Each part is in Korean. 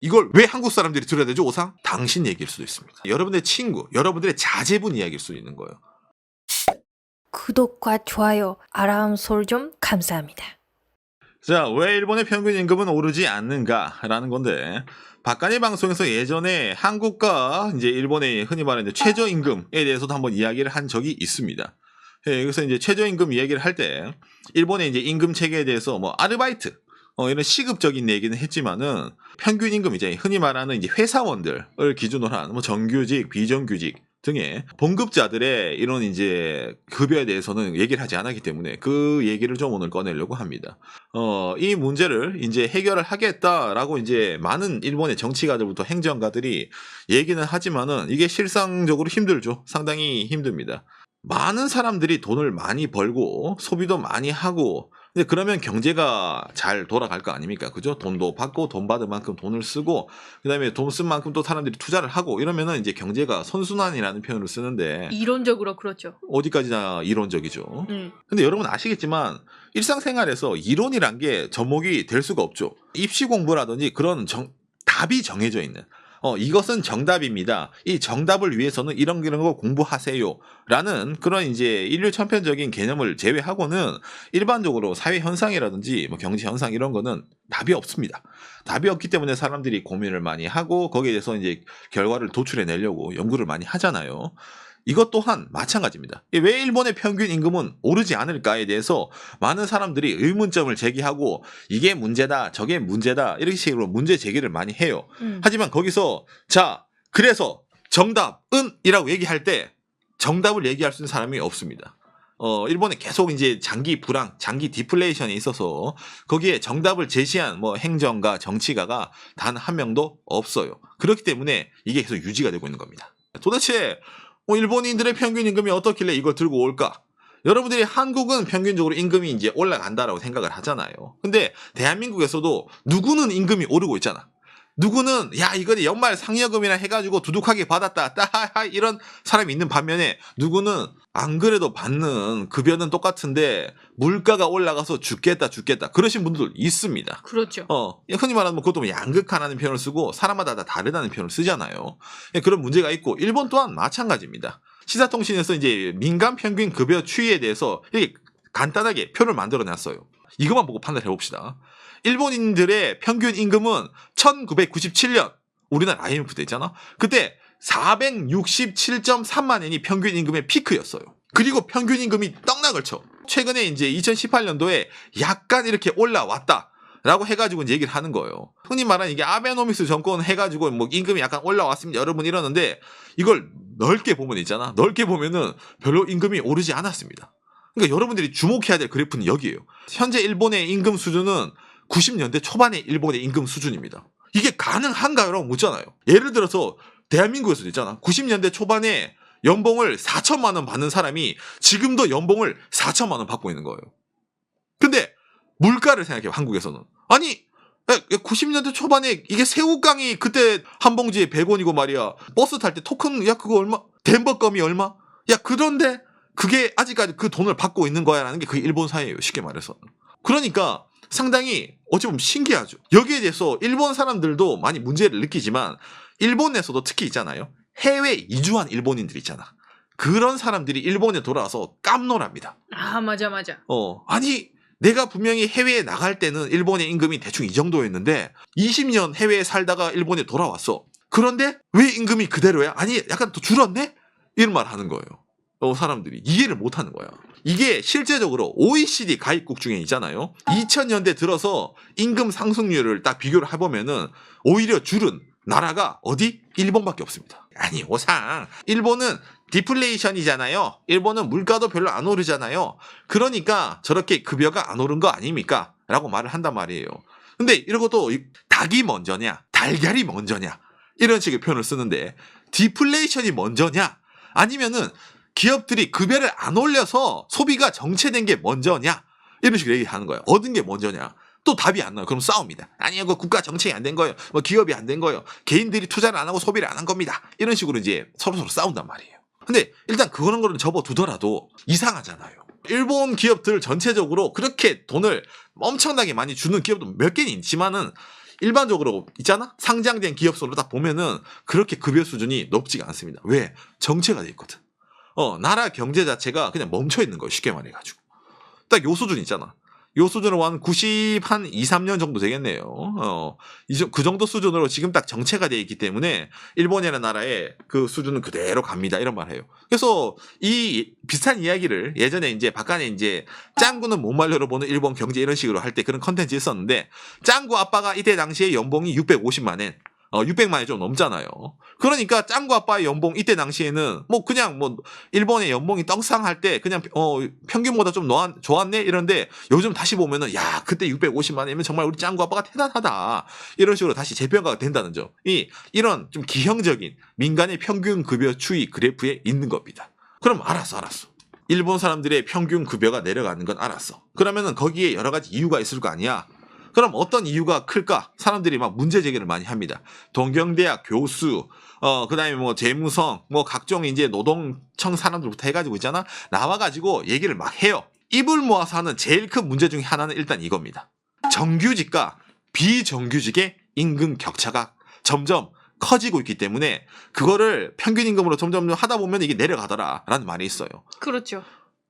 이걸 왜 한국 사람들이 들어야 되죠? 오상? 당신 얘기일 수도 있습니다. 여러분의 친구, 여러분들의 자제분 이야기일 수도 있는 거예요. 구독과 좋아요, 알람 설정 감사합니다. 자, 왜 일본의 평균 임금은 오르지 않는가라는 건데, 박간의 방송에서 예전에 한국과 이제 일본의 흔히 말하는 최저임금에 대해서도 한번 이야기를 한 적이 있습니다. 예, 그래서 이제 최저임금 이야기를 할 때 일본의 이제 임금 체계에 대해서 뭐 아르바이트 이런 시급적인 얘기는 했지만은 평균 임금 이제 흔히 말하는 이제 회사원들을 기준으로 한 뭐 정규직, 비정규직 등의 봉급자들의 이런 이제 급여에 대해서는 얘기를 하지 않았기 때문에 그 얘기를 좀 오늘 꺼내려고 합니다. 이 문제를 이제 해결을 하겠다라고 이제 많은 일본의 정치가들부터 행정가들이 얘기는 하지만은 이게 실상적으로 힘들죠. 상당히 힘듭니다. 많은 사람들이 돈을 많이 벌고 소비도 많이 하고 근데 그러면 경제가 잘 돌아갈 거 아닙니까? 그죠? 돈도 받고 돈 받은 만큼 돈을 쓰고 그다음에 돈 쓴 만큼 또 사람들이 투자를 하고 이러면은 이제 경제가 선순환이라는 표현을 쓰는데 이론적으로 그렇죠. 어디까지나 이론적이죠. 근데 여러분 아시겠지만 일상생활에서 이론이란 게 접목이 될 수가 없죠. 입시 공부라든지 그런 답이 정해져 있는 이것은 정답입니다. 이 정답을 위해서는 이런 거 공부하세요. 라는 그런 이제 인류 천편적인 개념을 제외하고는 일반적으로 사회 현상이라든지 뭐 경제 현상 이런 거는 답이 없습니다. 답이 없기 때문에 사람들이 고민을 많이 하고 거기에 대해서 이제 결과를 도출해 내려고 연구를 많이 하잖아요. 이것 또한 마찬가지입니다. 왜 일본의 평균 임금은 오르지 않을까에 대해서 많은 사람들이 의문점을 제기하고 이게 문제다 저게 문제다 이렇게 식으로 문제 제기를 많이 해요. 하지만 거기서 자 그래서 정답은 이라고 얘기할 때 정답을 얘기할 수 있는 사람이 없습니다. 일본에 계속 이제 장기 불황, 장기 디플레이션이 있어서 거기에 정답을 제시한 뭐 행정가, 정치가가 단 한 명도 없어요. 그렇기 때문에 이게 계속 유지가 되고 있는 겁니다. 도대체 일본인들의 평균 임금이 어떻길래 이걸 들고 올까? 여러분들이 한국은 평균적으로 임금이 이제 올라간다라고 생각을 하잖아요. 근데 대한민국에서도 누구는 임금이 오르고 있잖아. 누구는 야 이거 연말 상여금이나 해가지고 두둑하게 받았다 따하하 이런 사람이 있는 반면에 누구는 안 그래도 받는 급여는 똑같은데 물가가 올라가서 죽겠다 그러신 분들 있습니다. 그렇죠. 흔히 말하는 뭐 그것도 양극화라는 표현을 쓰고 사람마다 다 다르다는 표현을 쓰잖아요. 그런 문제가 있고 일본 또한 마찬가지입니다. 시사통신에서 이제 민간 평균 급여 추이에 대해서 이렇게 간단하게 표를 만들어 놨어요. 이것만 보고 판단해 봅시다. 일본인들의 평균 임금은 1997년 우리나라 IMF 때 있잖아. 그때 467.3만 엔이 평균 임금의 피크였어요. 그리고 평균 임금이 떡락을 쳐. 최근에 이제 2018년도에 약간 이렇게 올라왔다라고 해가지고 이제 얘기를 하는 거예요. 흔히 말하는 이게 아베노믹스 정권 해가지고 뭐 임금이 약간 올라왔습니다. 여러분 이러는데 이걸 넓게 보면 있잖아. 넓게 보면은 별로 임금이 오르지 않았습니다. 그러니까 여러분들이 주목해야 될 그래프는 여기에요. 현재 일본의 임금 수준은 90년대 초반의 일본의 임금 수준입니다. 이게 가능한가요? 라고 묻잖아요. 예를 들어서 대한민국에서도 있잖아. 90년대 초반에 연봉을 4천만 원 받는 사람이 지금도 연봉을 4천만 원 받고 있는 거예요. 근데 물가를 생각해요. 한국에서는. 아니 90년대 초반에 이게 새우깡이 그때 한 봉지에 100원이고 말이야. 버스 탈 때 토큰 야 그거 얼마? 덴버껌이 얼마? 야 그런데 그게 아직까지 그 돈을 받고 있는 거야 라는 게 그게 일본 사회예요. 쉽게 말해서. 그러니까 상당히 어찌 보면 신기하죠. 여기에 대해서 일본 사람들도 많이 문제를 느끼지만 일본에서도 특히 있잖아요. 해외 이주한 일본인들 있잖아. 그런 사람들이 일본에 돌아와서 깜놀합니다. 아 맞아. 아니 내가 분명히 해외에 나갈 때는 일본의 임금이 대충 이 정도였는데 20년 해외에 살다가 일본에 돌아왔어. 그런데 왜 임금이 그대로야? 아니 약간 더 줄었네? 이런 말 하는 거예요. 사람들이 이해를 못하는 거야. 이게 실제적으로 OECD 가입국 중에 있잖아요. 2000년대 들어서 임금 상승률을 딱 비교를 해보면은 오히려 줄은 나라가 어디? 일본밖에 없습니다. 아니 오상 일본은 디플레이션이잖아요. 일본은 물가도 별로 안 오르잖아요. 그러니까 저렇게 급여가 안 오른 거 아닙니까? 라고 말을 한단 말이에요. 근데 이런 것도 닭이 먼저냐 달걀이 먼저냐 이런 식의 표현을 쓰는데 디플레이션이 먼저냐 아니면은 기업들이 급여를 안 올려서 소비가 정체된 게 먼저냐 이런 식으로 얘기하는 거예요. 얻은 게 먼저냐 또 답이 안 나요. 그럼 싸웁니다. 아니요 그 국가 정책이 안 된 거예요. 뭐 기업이 안 된 거예요. 개인들이 투자를 안 하고 소비를 안 한 겁니다. 이런 식으로 이제 서로 싸운단 말이에요. 근데 일단 그거는 접어두더라도 이상하잖아요. 일본 기업들 전체적으로 그렇게 돈을 엄청나게 많이 주는 기업도 몇 개는 있지만은 일반적으로 있잖아? 상장된 기업수로 딱 보면은 그렇게 급여 수준이 높지가 않습니다. 왜? 정체가 돼 있거든. 나라 경제 자체가 그냥 멈춰 있는 거예요. 쉽게 말해가지고. 딱 요 수준 있잖아. 요 수준으로 한 90, 한 2, 3년 정도 되겠네요. 그 정도 수준으로 지금 딱 정체가 돼 있기 때문에 일본이라는 나라의 그 수준은 그대로 갑니다. 이런 말 해요. 그래서 이 비슷한 이야기를 예전에 이제 박간에 이제 짱구는 못 말려로 보는 일본 경제 이런 식으로 할 때 그런 컨텐츠 있었는데 짱구 아빠가 이때 당시에 연봉이 650만 엔. 600만 원이 좀 넘잖아요. 그러니까 짱구 아빠의 연봉 이때 당시에는 뭐 그냥 뭐 일본의 연봉이 떡상할 때 그냥 평균보다 좀 좋았네 이런데 요즘 다시 보면은 야 그때 650만 원이면 정말 우리 짱구 아빠가 대단하다 이런 식으로 다시 재평가가 된다는 점. 이런 좀 기형적인 민간의 평균 급여 추이 그래프에 있는 겁니다. 그럼 알았어. 일본 사람들의 평균 급여가 내려가는 건 알았어. 그러면은 거기에 여러 가지 이유가 있을 거 아니야. 그럼 어떤 이유가 클까? 사람들이 막 문제 제기를 많이 합니다. 동경대학 교수, 그다음에 뭐 재무성, 뭐 각종 이제 노동청 사람들부터 해가지고 있잖아. 나와가지고 얘기를 막 해요. 입을 모아서 하는 제일 큰 문제 중에 하나는 일단 이겁니다. 정규직과 비정규직의 임금 격차가 점점 커지고 있기 때문에 그거를 평균 임금으로 점점 하다 보면 이게 내려가더라라는 말이 있어요. 그렇죠.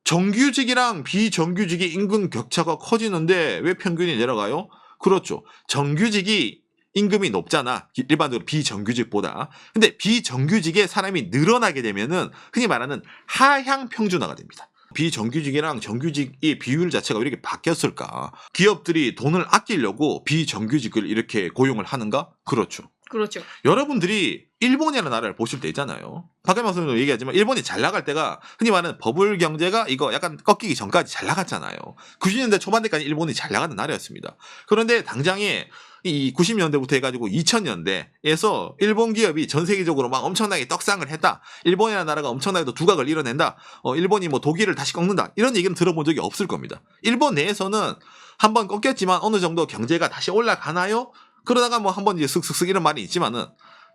정규직이랑 비정규직의 임금 격차가 커지는데 왜 평균이 내려가요? 그렇죠. 정규직이 임금이 높잖아. 일반적으로 비정규직보다. 근데 비정규직의 사람이 늘어나게 되면은 흔히 말하는 하향 평준화가 됩니다. 비정규직이랑 정규직의 비율 자체가 왜 이렇게 바뀌었을까? 기업들이 돈을 아끼려고 비정규직을 이렇게 고용을 하는가? 그렇죠. 그렇죠. 여러분들이 일본이라는 나라를 보실 때 있잖아요. 박근혜 선생님도 얘기하지만 일본이 잘 나갈 때가 흔히 말하는 버블 경제가 이거 약간 꺾이기 전까지 잘 나갔잖아요. 90년대 초반대까지 일본이 잘 나가는 나라였습니다. 그런데 당장에 이 90년대부터 해가지고 2000년대에서 일본 기업이 전 세계적으로 막 엄청나게 떡상을 했다. 일본이라는 나라가 엄청나게 또 두각을 이뤄낸다. 일본이 뭐 독일을 다시 꺾는다. 이런 얘기는 들어본 적이 없을 겁니다. 일본 내에서는 한번 꺾였지만 어느 정도 경제가 다시 올라가나요? 그러다가 뭐 한번 이제 슥슥슥 이런 말이 있지만은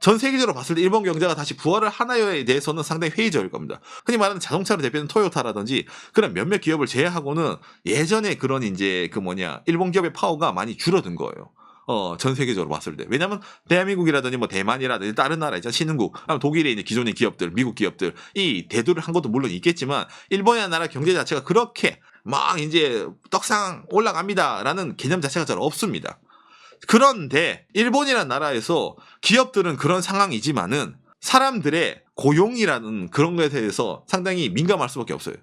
전 세계적으로 봤을 때 일본 경제가 다시 부활을 하나요에 대해서는 상당히 회의적일 겁니다. 흔히 말하는 자동차로 대표하는 토요타라든지 그런 몇몇 기업을 제외하고는 예전에 그런 이제 일본 기업의 파워가 많이 줄어든 거예요. 전 세계적으로 봤을 때. 왜냐면 대한민국이라든지 뭐 대만이라든지 다른 나라 있잖아. 신흥국, 독일에 있는 기존의 기업들, 미국 기업들 이 대두를 한 것도 물론 있겠지만 일본이라는 나라 경제 자체가 그렇게 막 이제 떡상 올라갑니다라는 개념 자체가 잘 없습니다. 그런데 일본이라는 나라에서 기업들은 그런 상황이지만은 사람들의 고용이라는 그런 것에 대해서 상당히 민감할 수밖에 없어요.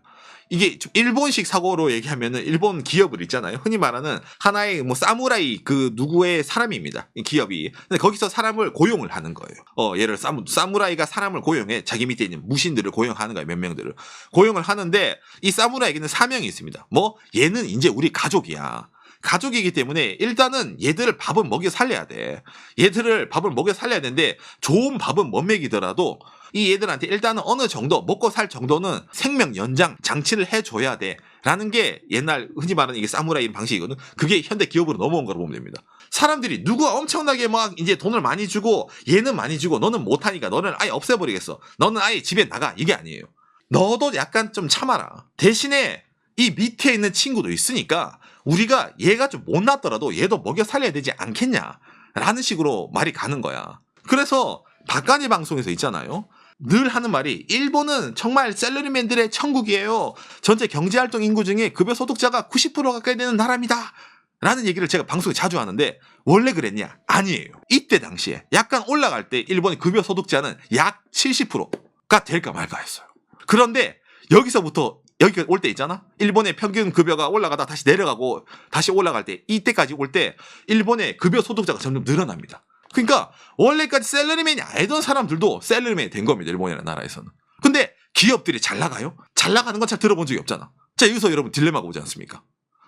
이게 좀 일본식 사고로 얘기하면은 일본 기업을 있잖아요. 흔히 말하는 하나의 뭐 사무라이 그 누구의 사람입니다. 이 기업이. 근데 거기서 사람을 고용을 하는 거예요. 예를 들어 사무라이가 사람을 고용해. 자기 밑에 있는 무신들을 고용하는 거예요. 몇 명들을. 고용을 하는데 이 사무라이에게는 사명이 있습니다. 뭐 얘는 이제 우리 가족이야. 가족이기 때문에 일단은 얘들을 밥은 먹여 살려야 돼. 얘들을 밥을 먹여 살려야 되는데 좋은 밥은 못 먹이더라도 이 얘들한테 일단은 어느 정도 먹고 살 정도는 생명 연장 장치를 해줘야 돼. 라는 게 옛날 흔히 말하는 이게 사무라이 방식이거든. 그게 현대 기업으로 넘어온 거로 보면 됩니다. 사람들이 누가 엄청나게 막 이제 돈을 많이 주고 얘는 많이 주고 너는 못하니까 너는 아예 없애버리겠어. 너는 아예 집에 나가. 이게 아니에요. 너도 약간 좀 참아라. 대신에 이 밑에 있는 친구도 있으니까 우리가 얘가 좀 못났더라도 얘도 먹여 살려야 되지 않겠냐 라는 식으로 말이 가는 거야. 그래서 박간이 방송에서 있잖아요. 늘 하는 말이 일본은 정말 셀러리맨들의 천국이에요. 전체 경제활동 인구 중에 급여 소득자가 90% 가까이 되는 나라입니다. 라는 얘기를 제가 방송에 자주 하는데 원래 그랬냐? 아니에요. 이때 당시에 약간 올라갈 때 일본의 급여 소득자는 약 70%가 될까 말까 했어요. 그런데 여기서부터 여기까지 올 때 있잖아. 일본의 평균 급여가 올라가다 다시 내려가고 다시 올라갈 때 이때까지 올 때 일본의 급여 소득자가 점점 늘어납니다. 그러니까 원래까지 셀러리맨이 아니던 사람들도 셀러리맨이 된 겁니다. 일본이라는 나라에서는. 근데 기업들이 잘 나가요? 잘 나가는 건 잘 들어본 적이 없잖아. 자, 여기서 여러분 딜레마가 오지 않습니까?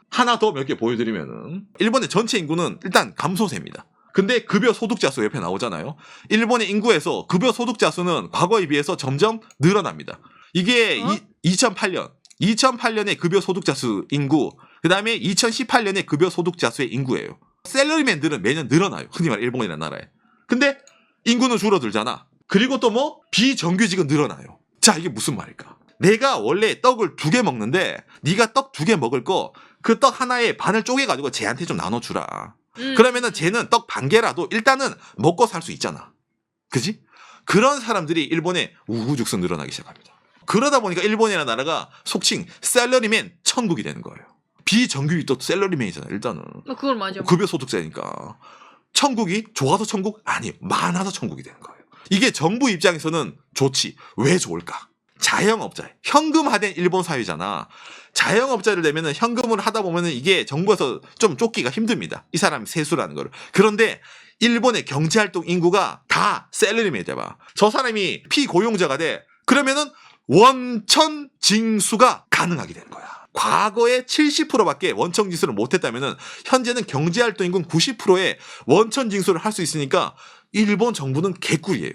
하나 더 몇 개 보여드리면은 일본의 전체 인구는 일단 감소세입니다. 근데 급여 소득자 수 옆에 나오잖아요. 일본의 인구에서 급여 소득자 수는 과거에 비해서 점점 늘어납니다. 이게 2008년에 급여 소득자 수 인구, 그 다음에 2018년에 급여 소득자 수의 인구예요. 셀러리맨들은 매년 늘어나요. 흔히 말해 일본이라는 나라에. 근데 인구는 줄어들잖아. 그리고 또 뭐 비정규직은 늘어나요. 자, 이게 무슨 말일까? 내가 원래 떡을 2개 먹는데 네가 떡 2개 먹을 거 그 떡 하나에 반을 쪼개가지고 쟤한테 좀 나눠주라. 그러면은 쟤는 떡 반 개라도 일단은 먹고 살 수 있잖아. 그지? 그런 사람들이 일본에 우후죽순 늘어나기 시작합니다. 그러다 보니까 일본이라는 나라가 속칭 셀러리맨 천국이 되는 거예요. 비정규직이 또 셀러리맨이잖아. 일단은 그걸 맞아. 급여 소득자니까. 천국이 좋아서 천국? 아니, 많아서 천국이 되는 거예요. 이게 정부 입장에서는 좋지. 왜 좋을까? 자영업자, 현금화된 일본 사회잖아. 자영업자를 내면은 현금을 하다 보면은 이게 정부에서 좀 쫓기가 힘듭니다. 이 사람이 세수라는 거를. 그런데 일본의 경제활동 인구가 다 셀러리맨이 돼봐. 저 사람이 피고용자가 돼. 그러면은 원천 징수가 가능하게 되는 거야. 과거에 70%밖에 원천 징수를 못했다면은 현재는 경제활동 인구 90%의 원천 징수를 할 수 있으니까 일본 정부는 개꿀이에요.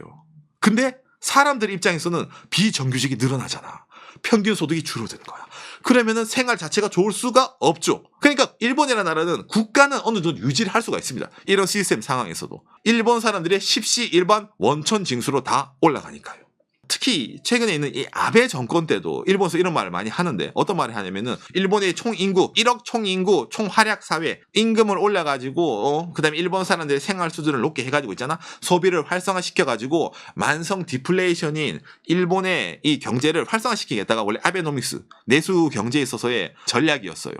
근데 사람들 입장에서는 비정규직이 늘어나잖아. 평균 소득이 줄어드는 거야. 그러면은 생활 자체가 좋을 수가 없죠. 그러니까 일본이라는 나라는 국가는 어느 정도 유지를 할 수가 있습니다. 이런 시스템 상황에서도. 일본 사람들의 십시일반 원천 징수로 다 올라가니까요. 특히 최근에 있는 이 아베 정권 때도 일본에서 이런 말을 많이 하는데 어떤 말을 하냐면은 일본의 총인구 1억 총인구 총활약 사회 임금을 올려가지고 그다음에 일본 사람들의 생활 수준을 높게 해가지고 있잖아. 소비를 활성화시켜가지고 만성 디플레이션인 일본의 이 경제를 활성화시키겠다가 원래 아베노믹스 내수 경제에 있어서의 전략이었어요.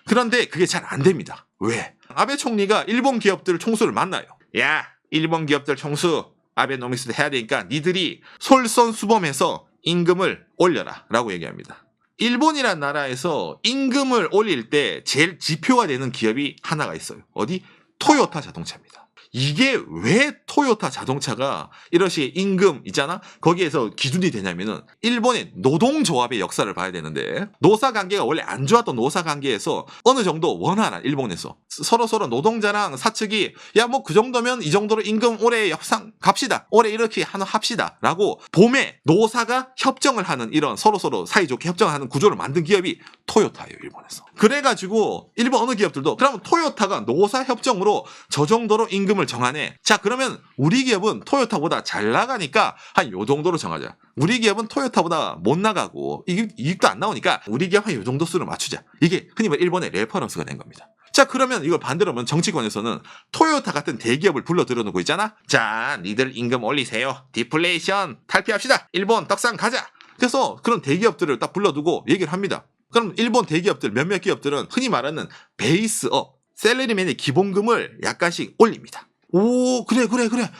그런데 그게 잘 안 됩니다. 왜? 아베 총리가 일본 기업들 총수를 만나요. 야, 일본 기업들 총수 아베노믹스도 해야 되니까 니들이 솔선수범해서 임금을 올려라 라고 얘기합니다. 일본이란 나라에서 임금을 올릴 때 제일 지표가 되는 기업이 하나가 있어요. 어디? 토요타 자동차입니다. 이게 왜 토요타 자동차가 이러시 임금 있잖아? 거기에서 기준이 되냐면은 일본의 노동조합의 역사를 봐야 되는데 노사관계가 원래 안 좋았던 노사관계에서 어느 정도 원활한 일본에서 서로 노동자랑 사측이 야 뭐 그 정도면 이 정도로 임금 올해 협상 갑시다. 올해 이렇게 합시다. 라고 봄에 노사가 협정을 하는 이런 서로 사이좋게 협정하는 구조를 만든 기업이 토요타예요. 일본에서. 그래가지고 일본 어느 기업들도 그러면 토요타가 노사 협정으로 저 정도로 임금을 정하네. 자, 그러면 우리 기업은 토요타보다 잘 나가니까 한 요 정도로 정하자. 우리 기업은 토요타보다 못 나가고 이익도 안 나오니까 우리 기업 한 요 정도 수를 맞추자. 이게 흔히 말 일본의 레퍼런스가 된 겁니다. 자, 그러면 이걸 반대로 하면 정치권에서는 토요타 같은 대기업을 불러들여놓고 있잖아. 자, 니들 임금 올리세요. 디플레이션 탈피합시다. 일본 떡상 가자. 그래서 그런 대기업들을 딱 불러두고 얘기를 합니다. 그럼 일본 대기업들 몇몇 기업들은 흔히 말하는 베이스업, 셀러리맨의 기본금을 약간씩 올립니다. 오, 그래.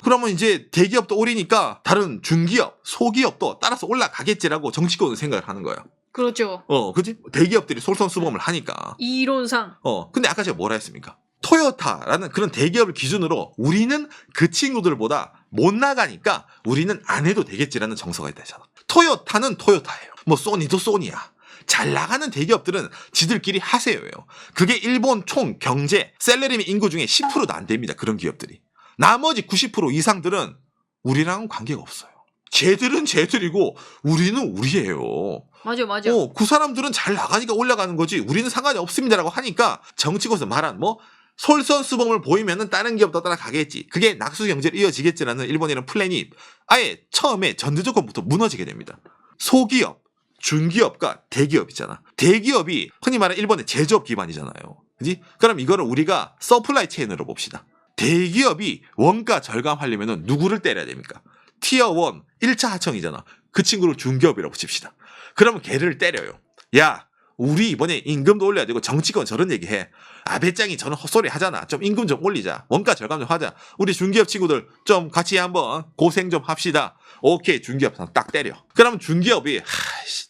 그러면 이제 대기업도 오리니까 다른 중기업, 소기업도 따라서 올라가겠지라고 정치권은 생각을 하는 거야. 그렇죠. 그지? 대기업들이 솔선수범을 하니까. 이론상. 근데 아까 제가 뭐라 했습니까? 토요타라는 그런 대기업을 기준으로 우리는 그 친구들보다 못 나가니까 우리는 안 해도 되겠지라는 정서가 있다 했잖아. 토요타는 토요타예요. 뭐 소니도 소니야. 잘 나가는 대기업들은 지들끼리 하세요예요. 그게 일본 총 경제 셀러리맨 인구 중에 10%도 안 됩니다. 그런 기업들이. 나머지 90% 이상들은 우리랑은 관계가 없어요. 쟤들은 쟤들이고 우리는 우리예요. 맞아. 그 사람들은 잘 나가니까 올라가는 거지 우리는 상관이 없습니다라고 하니까 정치권에서 말한 뭐 솔선수범을 보이면은 다른 기업도 따라가겠지. 그게 낙수 경제로 이어지겠지라는 일본이라는 플랜이 아예 처음에 전제 조건부터 무너지게 됩니다. 소기업, 중기업과 대기업이잖아. 대기업이 흔히 말하는 일본의 제조업 기반이잖아요. 그지? 그럼 이거를 우리가 서플라이 체인으로 봅시다. 대기업이 원가 절감하려면 누구를 때려야 됩니까? 티어 1, 1차 하청이잖아. 그 친구를 중기업이라고 칩시다. 그러면 걔를 때려요. 야, 우리 이번에 임금도 올려야 되고 정치권 저런 얘기해. 아베짱이 저런 헛소리 하잖아. 좀 임금 좀 올리자. 원가 절감 좀 하자. 우리 중기업 친구들 좀 같이 한번 고생 좀 합시다. 오케이, 중기업 딱 때려. 그러면 중기업이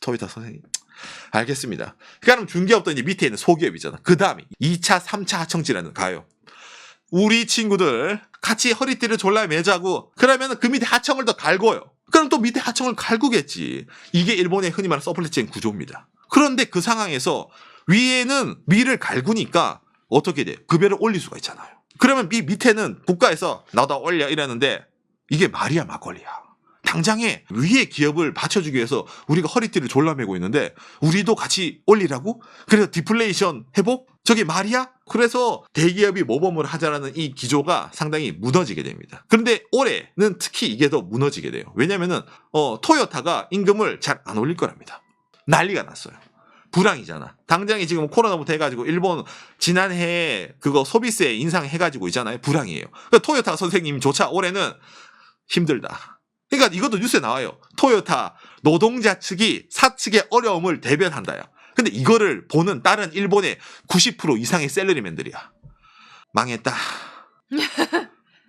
토요타 선생님 알겠습니다. 그럼 중기업도 이제 밑에 있는 소기업이잖아. 그 다음에 2차, 3차 하청지라는 가요. 우리 친구들 같이 허리띠를 졸라 매자고 그러면 그 밑에 하청을 더 갈고요. 그럼 또 밑에 하청을 갈구겠지. 이게 일본의 흔히 말하는 서플라이체인 구조입니다. 그런데 그 상황에서 위에는 위를 갈구니까 어떻게 돼? 급여를 올릴 수가 있잖아요. 그러면 이 밑에는 국가에서 나도 올려 이러는데 이게 말이야 막걸리야. 당장에 위에 기업을 받쳐주기 위해서 우리가 허리띠를 졸라매고 있는데 우리도 같이 올리라고? 그래서 디플레이션 회복? 저게 말이야? 그래서 대기업이 모범을 하자라는 이 기조가 상당히 무너지게 됩니다. 그런데 올해는 특히 이게 더 무너지게 돼요. 왜냐면은 토요타가 임금을 잘 안 올릴 거랍니다. 난리가 났어요. 불황이잖아. 당장에 지금 코로나부터 해가지고 일본 지난해 그거 소비세 인상해가지고 있잖아요. 불황이에요. 그러니까 토요타 선생님조차 올해는 힘들다. 그러니까 이것도 뉴스에 나와요. 토요타 노동자 측이 사측의 어려움을 대변한다요. 근데 이거를 보는 다른 일본의 90% 이상의 셀러리맨들이야. 망했다.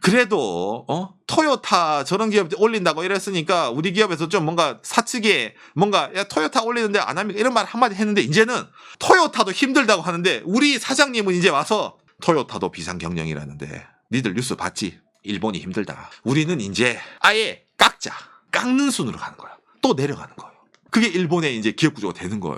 그래도 토요타 저런 기업 올린다고 이랬으니까 우리 기업에서 좀 뭔가 사측에 뭔가 야 토요타 올리는데 안 합니까? 이런 말 한마디 했는데 이제는 토요타도 힘들다고 하는데 우리 사장님은 이제 와서 토요타도 비상경영이라는데 니들 뉴스 봤지? 일본이 힘들다. 우리는 이제 아예 깎는 순으로 가는 거야. 또 내려가는 거예요. 그게 일본의 이제 기업 구조가 되는 거예요.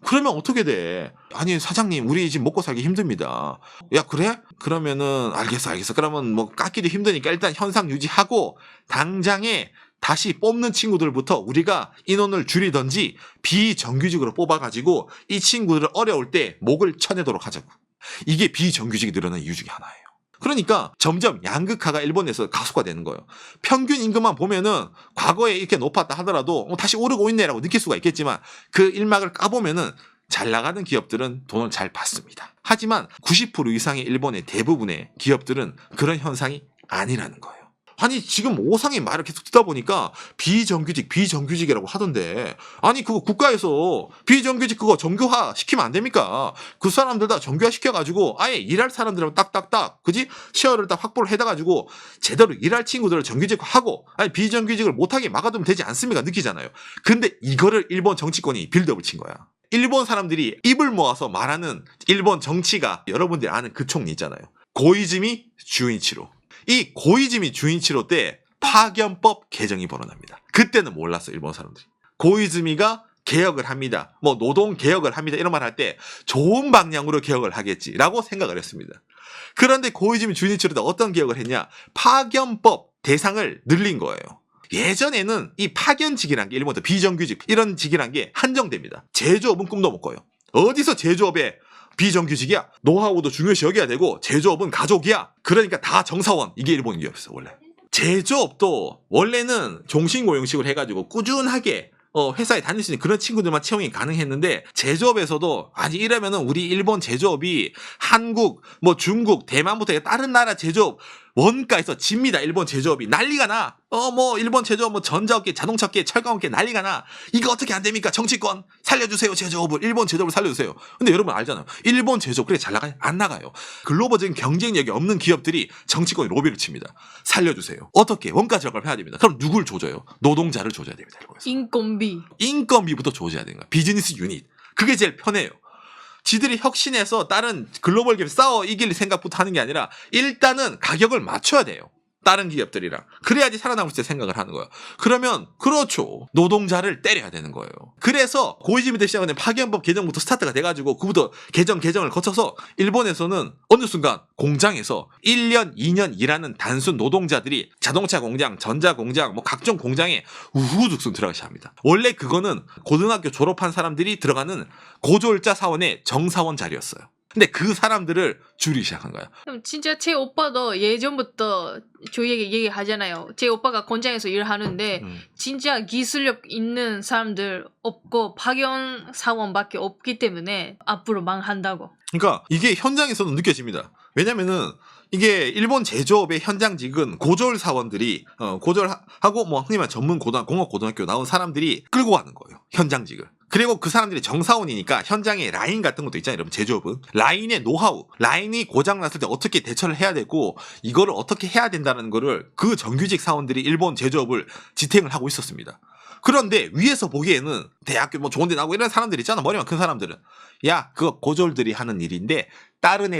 그러면 어떻게 돼? 아니 사장님 우리 지금 먹고 살기 힘듭니다. 야 그래? 그러면은 알겠어. 그러면 뭐 깎기도 힘드니까 일단 현상 유지하고 당장에 다시 뽑는 친구들부터 우리가 인원을 줄이든지 비정규직으로 뽑아가지고 이 친구들을 어려울 때 목을 쳐내도록 하자고. 이게 비정규직이 늘어나는 이유 중에 하나예요. 그러니까 점점 양극화가 일본에서 가속화되는 거예요. 평균 임금만 보면은 과거에 이렇게 높았다 하더라도 다시 오르고 있네라고 느낄 수가 있겠지만 그 일막을 까보면은 잘 나가는 기업들은 돈을 잘 받습니다. 하지만 90% 이상의 일본의 대부분의 기업들은 그런 현상이 아니라는 거예요. 아니 지금 오상의 말을 계속 듣다 보니까 비정규직이라고 하던데 아니 그거 국가에서 비정규직 그거 정규화 시키면 안 됩니까? 그 사람들 다 정규화 시켜가지고 아예 일할 사람들은 딱딱딱 그지? 시어를 딱 확보를 해가지고 제대로 일할 친구들을 정규직화하고 아니 비정규직을 못하게 막아두면 되지 않습니까? 느끼잖아요. 근데 이거를 일본 정치권이 빌드업을 친 거야. 일본 사람들이 입을 모아서 말하는 일본 정치가 여러분들이 아는 그 총리 있잖아요. 고이즈미 주인치로. 이 고이즈미 주인치로 때 파견법 개정이 벌어납니다. 그때는 몰랐어 일본 사람들이. 고이즈미가 개혁을 합니다. 뭐 노동 개혁을 합니다. 이런 말 할 때 좋은 방향으로 개혁을 하겠지라고 생각을 했습니다. 그런데 고이즈미 주인치로 때 어떤 개혁을 했냐? 파견법 대상을 늘린 거예요. 예전에는 이 파견직이란 게 일본에서 비정규직 이런 직이란 게 한정됩니다. 제조업은 꿈도 못 꿔요. 어디서 제조업에 비정규직이야. 노하우도 중요시 여겨야 되고 제조업은 가족이야. 그러니까 다 정사원. 이게 일본 기업이었어 원래. 제조업도 원래는 종신고용식으로 해가지고 꾸준하게 회사에 다닐 수 있는 그런 친구들만 채용이 가능했는데 제조업에서도 아니 이러면은 우리 일본 제조업이 한국 뭐 중국 대만부터 다른 나라 제조업 원가에서 집니다. 일본 제조업이 난리가 나. 뭐 일본 제조업 뭐 전자업계 자동차업계 철강업계 난리가 나. 이거 어떻게 안 됩니까? 정치권 살려주세요. 제조업을 일본 제조업을 살려주세요. 근데 여러분 알잖아요. 일본 제조업 그렇게 잘 나가요? 안 나가요. 글로벌적인 경쟁력이 없는 기업들이 정치권에 로비를 칩니다. 살려주세요. 어떻게? 원가 절감을 해야 됩니다. 그럼 누굴 조져요? 노동자를 조져야 됩니다. 일본에서. 인건비부터 조져야 되는 거야. 비즈니스 유닛. 그게 제일 편해요. 지들이 혁신해서 다른 글로벌 기업 싸워 이길 생각부터 하는 게 아니라 일단은 가격을 맞춰야 돼요. 다른 기업들이랑. 그래야지 살아남을 때 생각을 하는 거예요. 그러면 그렇죠. 노동자를 때려야 되는 거예요. 그래서 고이즈미 때 시작된 파견법 개정부터 스타트가 돼가지고 그부터 개정을 거쳐서 일본에서는 어느 순간 공장에서 1년, 2년 일하는 단순 노동자들이 자동차 공장, 전자 공장, 뭐 각종 공장에 우후죽순 들어가기 시작합니다. 원래 그거는 고등학교 졸업한 사람들이 들어가는 고졸자 사원의 정사원 자리였어요. 근데 그 사람들을 줄이기 시작한 거야. 그럼 진짜 제 오빠도 예전부터 저희에게 얘기하잖아요. 제 오빠가 공장에서 일하는데 진짜 기술력 있는 사람들 없고 파견 사원밖에 없기 때문에 앞으로 망한다고. 그러니까 이게 현장에서도 느껴집니다. 왜냐면은 이게 일본 제조업의 현장직은 고졸 사원들이 고졸하고 뭐 흔히 말 전문 공업 고등학교 나온 사람들이 끌고 가는 거예요. 현장직을. 그리고 그 사람들이 정사원이니까 현장에 라인 같은 것도 있잖아요. 여러분 제조업은 라인의 노하우, 라인이 고장 났을 때 어떻게 대처를 해야 되고 이거를 어떻게 해야 된다는 거를 그 정규직 사원들이 일본 제조업을 지탱을 하고 있었습니다. 그런데 위에서 보기에는 대학교 뭐 좋은 데 나오고 이런 사람들 있잖아. 머리만 큰 사람들은 야 그거 고졸들이 하는 일인데 다른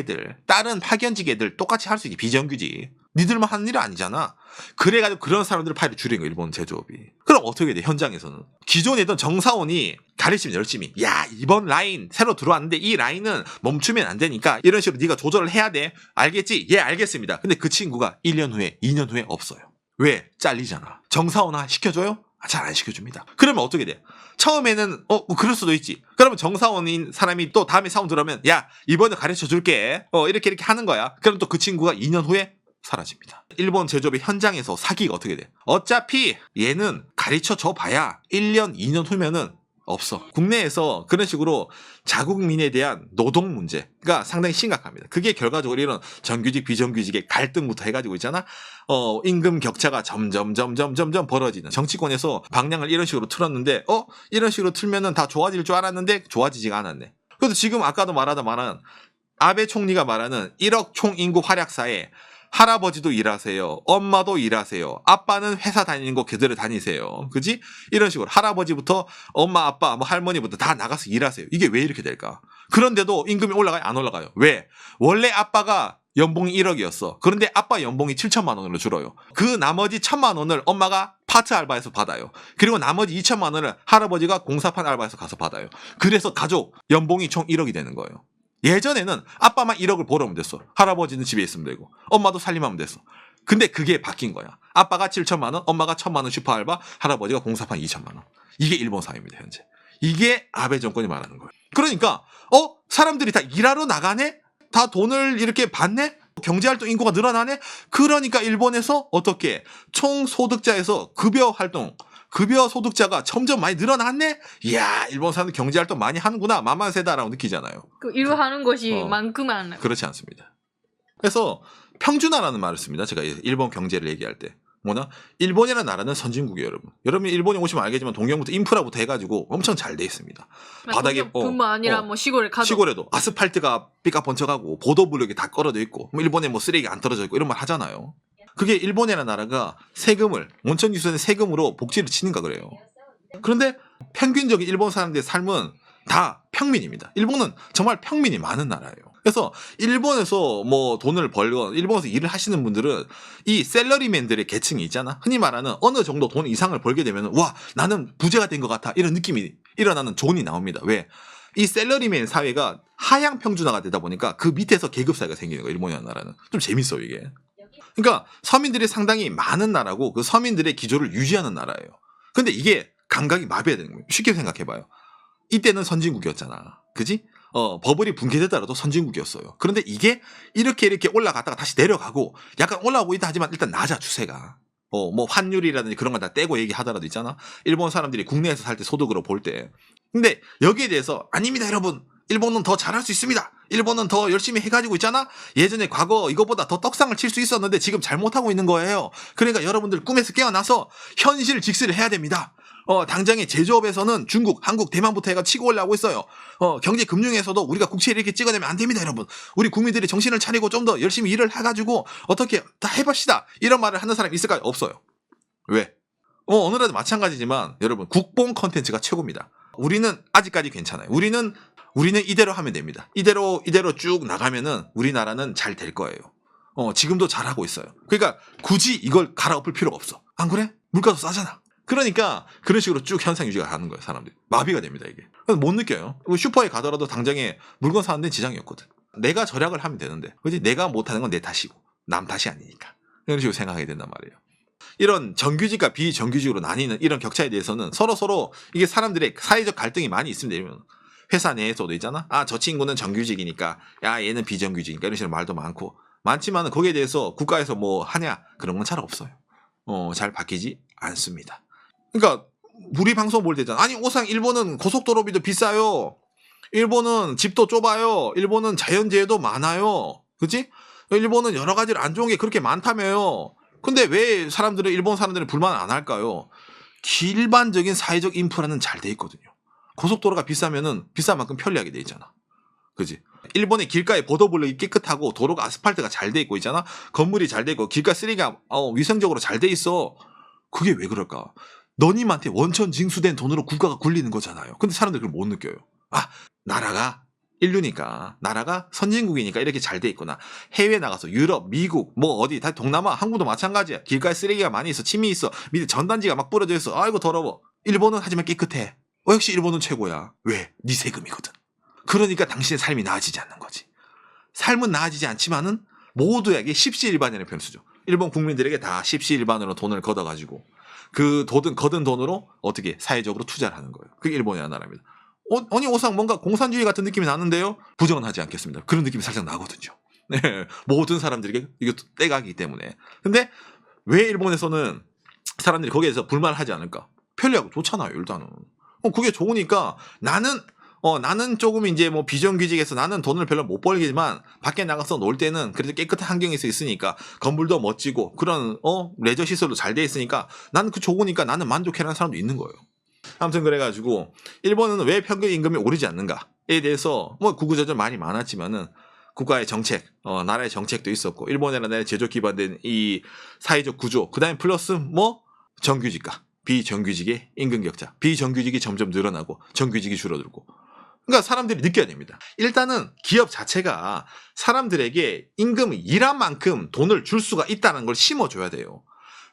파견직 애들 똑같이 할 수 있지. 비정규직 니들만 하는 일은 아니잖아. 그래가지고 그런 사람들을 파일을 줄인 거야 일본 제조업이. 그럼 어떻게 돼 현장에서는. 기존에 있던 정사원이 가르치면 열심히 야 이번 라인 새로 들어왔는데 이 라인은 멈추면 안 되니까 이런 식으로 네가 조절을 해야 돼. 알겠지? 예 알겠습니다. 근데 그 친구가 1년 후에 2년 후에 없어요. 왜? 잘리잖아. 정사원 시켜줘요? 잘 안 시켜줍니다. 그러면 어떻게 돼? 처음에는 뭐 그럴 수도 있지. 그러면 정사원인 사람이 또 다음에 사원 들어오면 야 이번에 가르쳐줄게. 이렇게 하는 거야. 그럼 또 그 친구가 2년 후에 사라집니다. 일본 제조업의 현장에서 사기가 어떻게 돼? 어차피 얘는 가르쳐줘 봐야 1년, 2년 후면은 없어. 국내에서 그런 식으로 자국민에 대한 노동 문제가 상당히 심각합니다. 그게 결과적으로 이런 정규직 비정규직의 갈등부터 해가지고 있잖아. 임금 격차가 점점 벌어지는, 정치권에서 방향을 이런 식으로 틀었는데 이런 식으로 틀면은 다 좋아질 줄 알았는데 좋아지지가 않았네. 그래서 지금 아까도 말한 아베 총리가 말하는 1억 총인구 활약사에 할아버지도 일하세요. 엄마도 일하세요. 아빠는 회사 다니는 거 그대로 다니세요. 그지? 이런 식으로 할아버지부터 엄마, 아빠, 뭐 할머니부터 다 나가서 일하세요. 이게 왜 이렇게 될까? 그런데도 임금이 올라가요? 안 올라가요. 왜? 원래 아빠가 연봉이 1억이었어. 그런데 아빠 연봉이 7천만 원으로 줄어요. 그 나머지 1천만 원을 엄마가 파트 알바에서 받아요. 그리고 나머지 2천만 원을 할아버지가 공사판 알바에서 가서 받아요. 그래서 가족 연봉이 총 1억이 되는 거예요. 예전에는 아빠만 1억을 벌어오면 됐어. 할아버지는 집에 있으면 되고 엄마도 살림하면 됐어. 근데 그게 바뀐 거야. 아빠가 7천만 원, 엄마가 1천만 원 슈퍼 알바, 할아버지가 공사판 2천만 원. 이게 일본 사회입니다, 현재. 이게 아베 정권이 말하는 거예요. 그러니까 사람들이 다 일하러 나가네? 다 돈을 이렇게 받네? 경제활동 인구가 늘어나네? 그러니까 일본에서 어떻게 총소득자에서 급여 소득자가 점점 많이 늘어났네? 이야, 일본 사람들 경제활동 많이 하는구나. 만만세다라고 느끼잖아요. 그 일하는 것이 만큼은 그렇지 않습니다. 그래서 평준화라는 말을 씁니다. 제가 일본 경제를 얘기할 때. 일본이라는 나라는 선진국이에요, 여러분. 여러분이 일본에 오시면 알겠지만 동경부터 인프라부터 해가지고 엄청 잘 돼 있습니다. 바닥에 뿐만 아니라 뭐 시골에 가도 시골에도 아스팔트가 삐까번쩍하고 보도블록이 다 걸어져 있고 일본에 뭐 쓰레기 안 떨어져 있고 이런 말 하잖아요. 그게 일본이라는 나라가 세금을 원천기수의 세금으로 복지를 치는가 그래요. 그런데 평균적인 일본 사람들의 삶은 다 평민입니다. 일본은 정말 평민이 많은 나라예요. 그래서 일본에서 뭐 돈을 벌건 일본에서 일을 하시는 분들은 이 셀러리맨들의 계층이 있잖아. 흔히 말하는 어느 정도 돈 이상을 벌게 되면 와, 나는 부자가 된 것 같아, 이런 느낌이 일어나는 존이 나옵니다. 왜? 이 셀러리맨 사회가 하향 평준화가 되다 보니까 그 밑에서 계급 사회가 생기는 거예요. 일본이라는 나라는. 좀 재밌어 이게. 그러니까 서민들이 상당히 많은 나라고 그 서민들의 기조를 유지하는 나라예요. 근데 이게 감각이 마비되는 거예요. 쉽게 생각해봐요. 이때는 선진국이었잖아. 그지? 버블이 붕괴되더라도 선진국이었어요. 그런데 이게 이렇게 올라갔다가 다시 내려가고 약간 올라오고 있다 하지만 일단 낮아, 추세가. 뭐 환율이라든지 그런 걸 다 떼고 얘기하더라도 있잖아. 일본 사람들이 국내에서 살 때 소득으로 볼 때. 근데 여기에 대해서 아닙니다, 여러분. 일본은 더 잘할 수 있습니다. 일본은 더 열심히 해가지고 있잖아. 예전에 과거 이거보다 더 떡상을 칠 수 있었는데 지금 잘못하고 있는 거예요. 그러니까 여러분들 꿈에서 깨어나서 현실 직시를 해야 됩니다. 당장에 제조업에서는 중국, 한국, 대만부터 해가 치고 올라오고 있어요. 경제 금융에서도 우리가 국채를 이렇게 찍어내면 안 됩니다, 여러분. 우리 국민들이 정신을 차리고 좀 더 열심히 일을 해가지고 어떻게 다 해봅시다. 이런 말을 하는 사람이 있을까요? 없어요. 왜? 어느 나라도 마찬가지지만 여러분, 국뽕 컨텐츠가 최고입니다. 우리는 아직까지 괜찮아요. 우리는 이대로 하면 됩니다. 이대로 쭉 나가면은 우리나라는 잘 될 거예요. 지금도 잘하고 있어요. 그러니까 굳이 이걸 갈아엎을 필요가 없어. 안 그래? 물가도 싸잖아. 그러니까 그런 식으로 쭉 현상 유지가 가는 거예요, 사람들이. 마비가 됩니다, 이게. 못 느껴요. 슈퍼에 가더라도 당장에 물건 사는 데는 지장이 없거든. 내가 절약을 하면 되는데, 그지? 내가 못하는 건 내 탓이고 남 탓이 아니니까. 이런 식으로 생각하게 된단 말이에요. 이런 정규직과 비정규직으로 나뉘는 이런 격차에 대해서는 서로 이게 사람들의 사회적 갈등이 많이 있습니다. 이러면 회사 내에서도 있잖아. 저 친구는 정규직이니까, 야, 얘는 비정규직이니까, 이런 식으로 말도 많지만은 거기에 대해서 국가에서 뭐 하냐, 그런 건 잘 없어요. 잘 바뀌지 않습니다. 그러니까 우리 방송 볼 때잖아. 아니, 오상 일본은 고속도로비도 비싸요. 일본은 집도 좁아요. 일본은 자연재해도 많아요. 그치? 일본은 여러 가지로 안 좋은 게 그렇게 많다며요. 근데 왜 일본 사람들은 불만 안 할까요? 일반적인 사회적 인프라는 잘 돼 있거든요. 고속도로가 비싸면은 비싼 만큼 편리하게 돼 있잖아. 그지? 일본의 길가에 보도블록이 깨끗하고 도로가 아스팔트가 잘 돼 있고 있잖아. 건물이 잘 돼 있고 길가 쓰레기가 위생적으로 잘 돼 있어. 그게 왜 그럴까? 너님한테 원천 징수된 돈으로 국가가 굴리는 거잖아요. 근데 사람들 그걸 못 느껴요. 나라가 인류니까, 나라가 선진국이니까 이렇게 잘 돼 있구나. 해외 나가서 유럽, 미국, 뭐 어디 다 동남아, 한국도 마찬가지야. 길가에 쓰레기가 많이 있어, 침이 있어, 밑에 전단지가 막 뿌려져 있어. 아이고 더러워. 일본은 하지만 깨끗해. 역시 일본은 최고야. 왜? 네 세금이거든. 그러니까 당신의 삶이 나아지지 않는 거지. 삶은 나아지지 않지만은 모두에게 십시일반이라는 표현을 쓰죠. 일본 국민들에게 다 십시일반으로 돈을 걷어가지고 그 거둔 돈으로 어떻게 사회적으로 투자를 하는 거예요. 그게 일본이라는 나라입니다. 아니, 오상 뭔가 공산주의 같은 느낌이 나는데요? 부정은 하지 않겠습니다. 그런 느낌이 살짝 나거든요. 네, 모든 사람들에게 이게 떼가기 때문에. 근데 왜 일본에서는 사람들이 거기에서 불만을 하지 않을까? 편리하고 좋잖아요, 일단은. 그게 좋으니까 나는 조금 이제 뭐 비정규직에서 나는 돈을 별로 못 벌겠지만 밖에 나가서 놀 때는 그래도 깨끗한 환경에서 있으니까 건물도 멋지고 그런 레저 시설도 잘 돼 있으니까 나는 그 좋으니까 나는 만족해라는 사람도 있는 거예요. 아무튼 그래가지고 일본은 왜 평균 임금이 오르지 않는가에 대해서 뭐 구구절절 말이 많았지만은 국가의 정책, 나라의 정책도 있었고 일본이라는 나라의 제조 기반된 이 사회적 구조, 그다음에 플러스 뭐 정규직과 비정규직의 임금 격차, 비정규직이 점점 늘어나고 정규직이 줄어들고. 그러니까 사람들이 느껴야 됩니다. 일단은 기업 자체가 사람들에게 임금 일한 만큼 돈을 줄 수가 있다는 걸 심어줘야 돼요.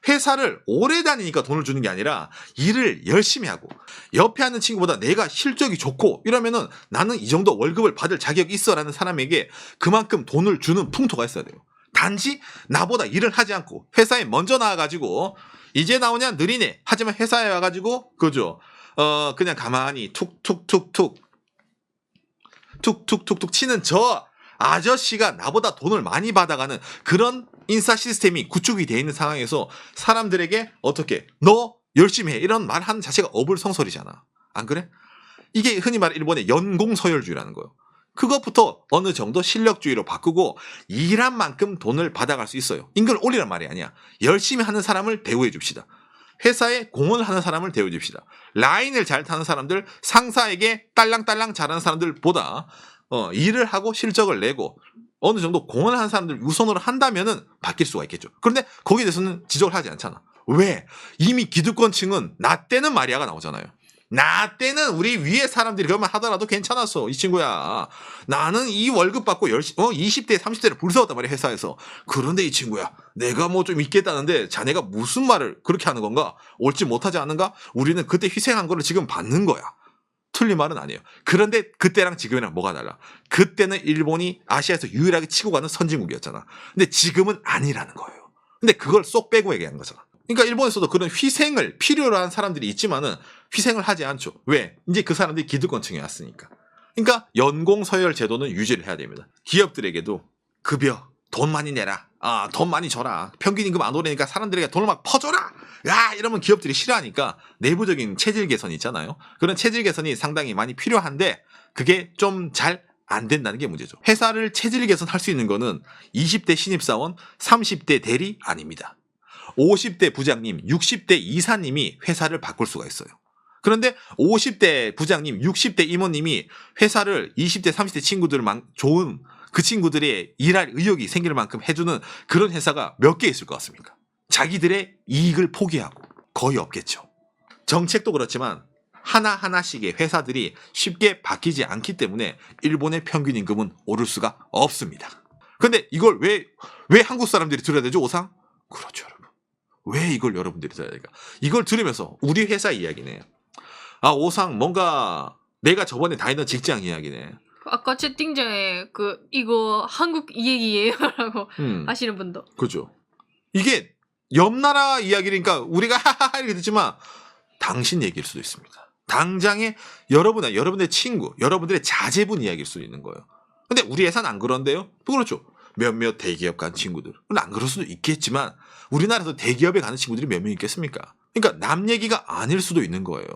회사를 오래 다니니까 돈을 주는 게 아니라 일을 열심히 하고 옆에 하는 친구보다 내가 실적이 좋고 이러면은 나는 이 정도 월급을 받을 자격이 있어라는 사람에게 그만큼 돈을 주는 풍토가 있어야 돼요. 단지 나보다 일을 하지 않고 회사에 먼저 나와가지고 이제 나오냐 느리네 하지만 회사에 와가지고 그죠 그냥 가만히 툭툭툭툭 치는 저 아저씨가 나보다 돈을 많이 받아가는 그런 인사 시스템이 구축이 되어 있는 상황에서 사람들에게 어떻게 너 열심히 해 이런 말 하는 자체가 어불성설이잖아. 안 그래? 이게 흔히 말해 일본의 연공서열주의라는 거예요. 그것부터 어느 정도 실력주의로 바꾸고 일한 만큼 돈을 받아갈 수 있어요. 임금을 올리란 말이 아니야. 열심히 하는 사람을 대우해 줍시다. 회사에 공헌을 하는 사람을 대우해 줍시다. 라인을 잘 타는 사람들, 상사에게 딸랑딸랑 잘하는 사람들보다 일을 하고 실적을 내고 어느 정도 공헌을 하는 사람들 우선으로 한다면은 바뀔 수가 있겠죠. 그런데 거기에 대해서는 지적을 하지 않잖아. 왜? 이미 기득권층은 나 때는 마리아가 나오잖아요. 나 때는 우리 위에 사람들이 그러면 하더라도 괜찮았어. 이 친구야. 나는 이 월급 받고 20대, 30대를 불사웠단 말이야, 회사에서. 그런데 이 친구야. 내가 뭐 좀 있겠다는데 자네가 무슨 말을 그렇게 하는 건가? 옳지 못하지 않은가? 우리는 그때 희생한 거를 지금 받는 거야. 틀린 말은 아니에요. 그런데 그때랑 지금이랑 뭐가 달라? 그때는 일본이 아시아에서 유일하게 치고 가는 선진국이었잖아. 근데 지금은 아니라는 거예요. 근데 그걸 쏙 빼고 얘기한 거잖아. 그러니까 일본에서도 그런 희생을 필요로 한 사람들이 있지만은 희생을 하지 않죠. 왜? 이제 그 사람들이 기득권층에 왔으니까. 그러니까 연공서열 제도는 유지를 해야 됩니다. 기업들에게도 급여, 돈 많이 내라. 돈 많이 줘라. 평균 임금 안 오르니까 사람들에게 돈을 막 퍼줘라. 야, 이러면 기업들이 싫어하니까 내부적인 체질 개선이 있잖아요. 그런 체질 개선이 상당히 많이 필요한데 그게 좀 잘 안 된다는 게 문제죠. 회사를 체질 개선할 수 있는 거는 20대 신입사원, 30대 대리 아닙니다. 50대 부장님, 60대 이사님이 회사를 바꿀 수가 있어요. 그런데 50대 부장님, 60대 임원님이 회사를 20대, 30대 친구들만 좋은 그 친구들의 일할 의욕이 생길 만큼 해주는 그런 회사가 몇 개 있을 것 같습니까? 자기들의 이익을 포기하고 거의 없겠죠. 정책도 그렇지만 하나하나씩의 회사들이 쉽게 바뀌지 않기 때문에 일본의 평균 임금은 오를 수가 없습니다. 근데 이걸 왜 한국 사람들이 들어야 되죠, 오상? 그렇죠, 여러분. 왜 이걸 여러분들이 들어야 될까? 이걸 들으면서 우리 회사 이야기네. 오상 뭔가 내가 저번에 다니던 직장 이야기네. 아까 채팅창에 이거 한국 얘기예요 라고 하시는 분도. 그죠. 이게 옆 나라 이야기니까 우리가 하하하 이렇게 듣지만 당신 얘기일 수도 있습니다. 당장에 여러분의 친구, 여러분들의 자제분 이야기일 수도 있는 거예요. 근데 우리 회사는 안 그런데요? 그렇죠. 몇몇 대기업 간 친구들. 안 그럴 수도 있겠지만 우리나라에서 대기업에 가는 친구들이 몇 명 있겠습니까? 그러니까 남 얘기가 아닐 수도 있는 거예요.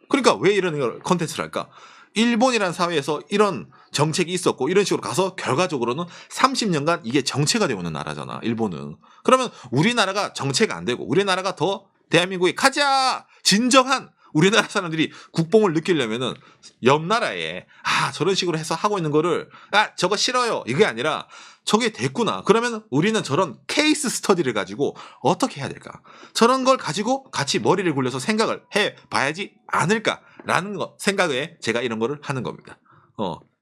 그러니까 왜 이런 컨텐츠를 할까? 일본이라는 사회에서 이런 정책이 있었고 이런 식으로 가서 결과적으로는 30년간 이게 정체가 되어오는 나라잖아, 일본은. 그러면 우리나라가 정체가 안 되고 우리나라가 더 대한민국에 가자! 진정한 우리나라 사람들이 국뽕을 느끼려면은 옆 나라에 저런 식으로 해서 하고 있는 거를 저거 싫어요 이게 아니라 저게 됐구나. 그러면 우리는 저런 케이스 스터디를 가지고 어떻게 해야 될까? 저런 걸 가지고 같이 머리를 굴려서 생각을 해봐야지 않을까라는 생각에 제가 이런 거를 하는 겁니다.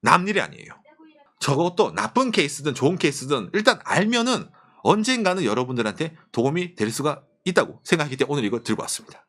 남일이 아니에요. 저것도 나쁜 케이스든 좋은 케이스든 일단 알면은 언젠가는 여러분들한테 도움이 될 수가 있다고 생각하기 때문에 오늘 이걸 들고 왔습니다.